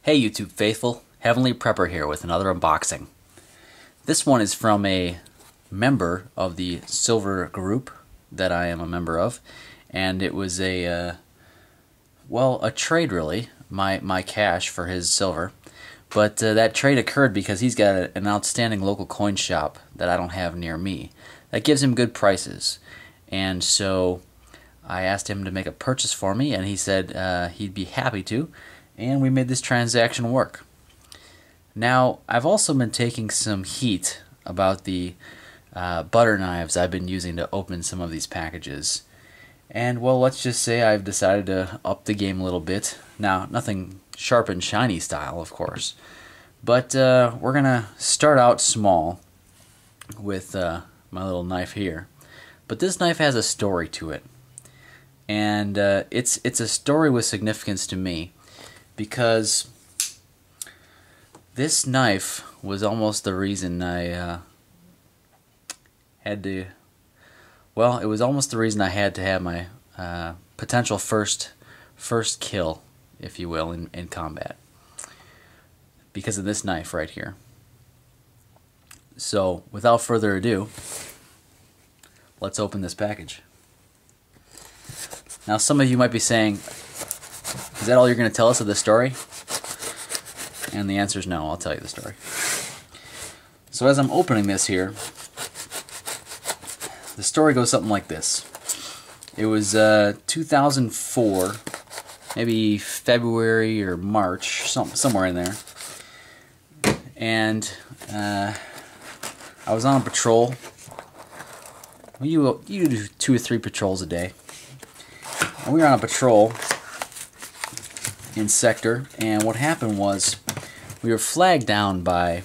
Hey YouTube faithful, Heavenly Prepper here with another unboxing. This one is from a member of the silver group that I am a member of, and it was a trade really, my cash for his silver. But that trade occurred because he's got an outstanding local coin shop that I don't have near me. That gives him good prices, and so I asked him to make a purchase for me, and he said he'd be happy to. And we made this transaction work. Now, I've also been taking some heat about the butter knives I've been using to open some of these packages. And, well, let's just say I've decided to up the game a little bit. Now, nothing sharp and shiny style, of course. But we're going to start out small with my little knife here. But this knife has a story to it. And it's a story with significance to me, because this knife was almost the reason I had to, well, it was almost the reason I had to have my potential first kill, if you will, in combat, because of this knife right here. So, without further ado, let's open this package. Now, some of you might be saying, is that all you're going to tell us of this story? And the answer is no. I'll tell you the story. So as I'm opening this here, the story goes something like this. It was 2004, maybe February or March, somewhere in there. And I was on a patrol. Well, you do 2 or 3 patrols a day. And we were on a patrol in sector, and what happened was we were flagged down by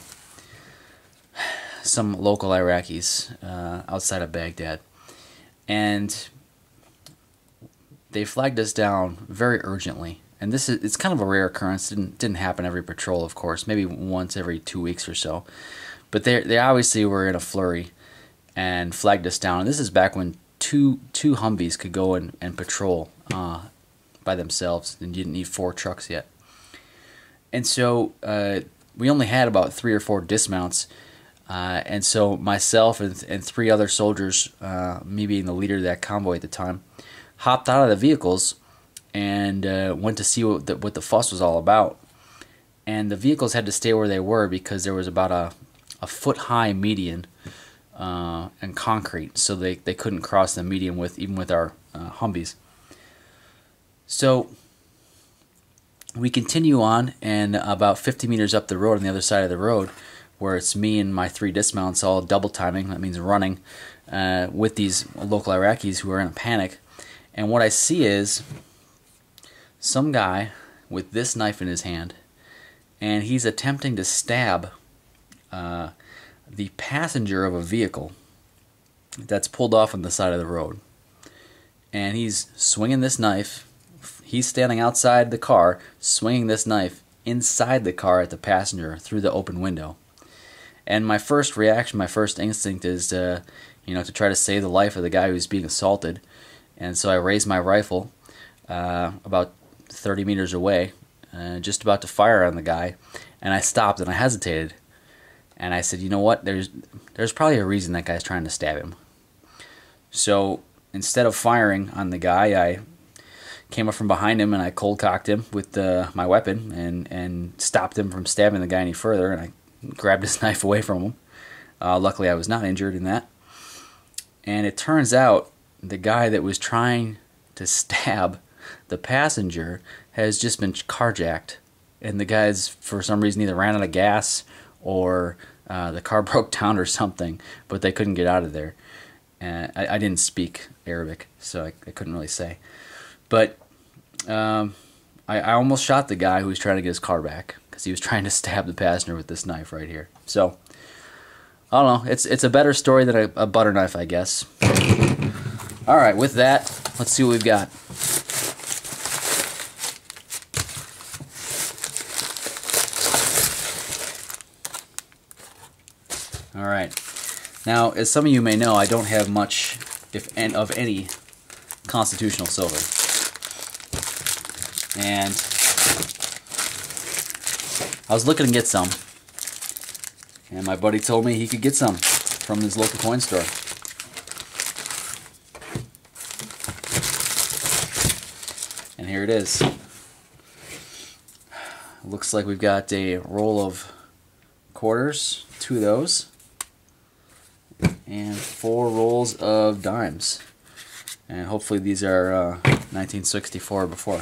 some local Iraqis outside of Baghdad, and they flagged us down very urgently. And it's kind of a rare occurrence. It didn't happen every patrol, of course, maybe once every 2 weeks or so, but they obviously were in a flurry and flagged us down. And this is back when two Humvees could go and patrol by themselves, and you didn't need 4 trucks yet. And so we only had about 3 or 4 dismounts, and so myself and 3 other soldiers, me being the leader of that convoy at the time, hopped out of the vehicles and went to see what the fuss was all about. And the vehicles had to stay where they were because there was about a foot-high median and concrete, so they couldn't cross the median even with our Humvees. So we continue on, and about 50 meters up the road, on the other side of the road, where it's me and my 3 dismounts all double timing, that means running, with these local Iraqis who are in a panic. And what I see is some guy with this knife in his hand, and he's attempting to stab the passenger of a vehicle that's pulled off on the side of the road. And he's swinging this knife. He's standing outside the car, swinging this knife inside the car at the passenger through the open window. And my first reaction, my first instinct is to try to save the life of the guy who's being assaulted. And so I raised my rifle about 30 meters away, just about to fire on the guy. And I stopped and I hesitated. And I said, you know what? There's probably a reason that guy's trying to stab him. So instead of firing on the guy, I came up from behind him and I cold cocked him with my weapon and stopped him from stabbing the guy any further, and I grabbed his knife away from him. Luckily I was not injured in that. And it turns out the guy that was trying to stab the passenger has just been carjacked, and the guys for some reason either ran out of gas or the car broke down or something, but they couldn't get out of there. I didn't speak Arabic, so I couldn't really say. But I almost shot the guy who was trying to get his car back because he was trying to stab the passenger with this knife right here. So, I don't know. It's a better story than a butter knife, I guess. Alright, with that, let's see what we've got. Alright. Now, as some of you may know, I don't have much, of any, constitutional silver. And I was looking to get some, and my buddy told me he could get some from his local coin store. And here it is. Looks like we've got a roll of quarters, 2 of those, and 4 rolls of dimes. And hopefully these are 1964 or before.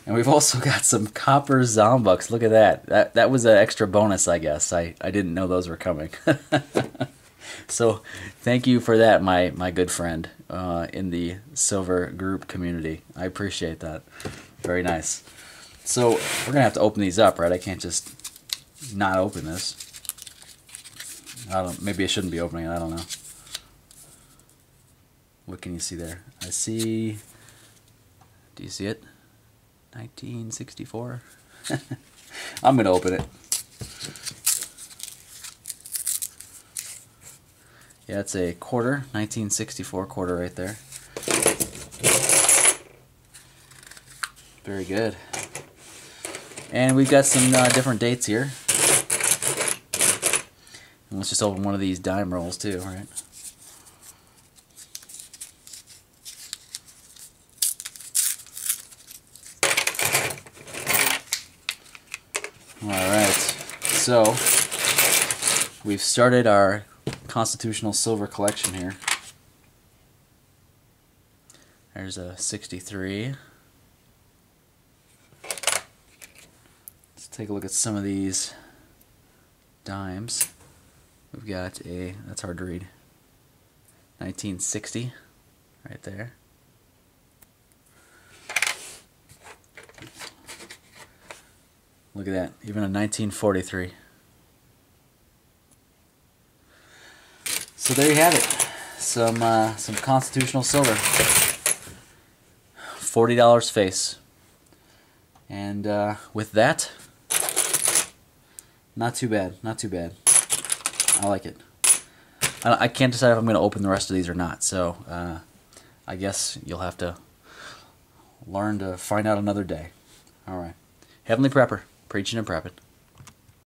And we've also got some copper Zombucks. Look at that. That was an extra bonus, I guess. I didn't know those were coming. So thank you for that, my good friend in the silver group community. I appreciate that. Very nice. So we're going to have to open these up, right? I can't just not open this. Maybe I shouldn't be opening it. I don't know. What can you see there? I see... Do you see it? 1964. I'm going to open it. Yeah, it's a quarter, 1964 quarter right there. Very good. And we've got some different dates here. And let's just open one of these dime rolls too, right? Alright, so we've started our Constitutional Silver collection here. There's a 63. Let's take a look at some of these dimes. We've got a, that's hard to read, 1960 right there. Look at that, even a 1943. So there you have it, some Constitutional Silver, $40 face, and with that, not too bad, not too bad. I like it. I can't decide if I'm going to open the rest of these or not, so I guess you'll have to learn to find out another day. All right, Heavenly Prepper, preaching and prepping.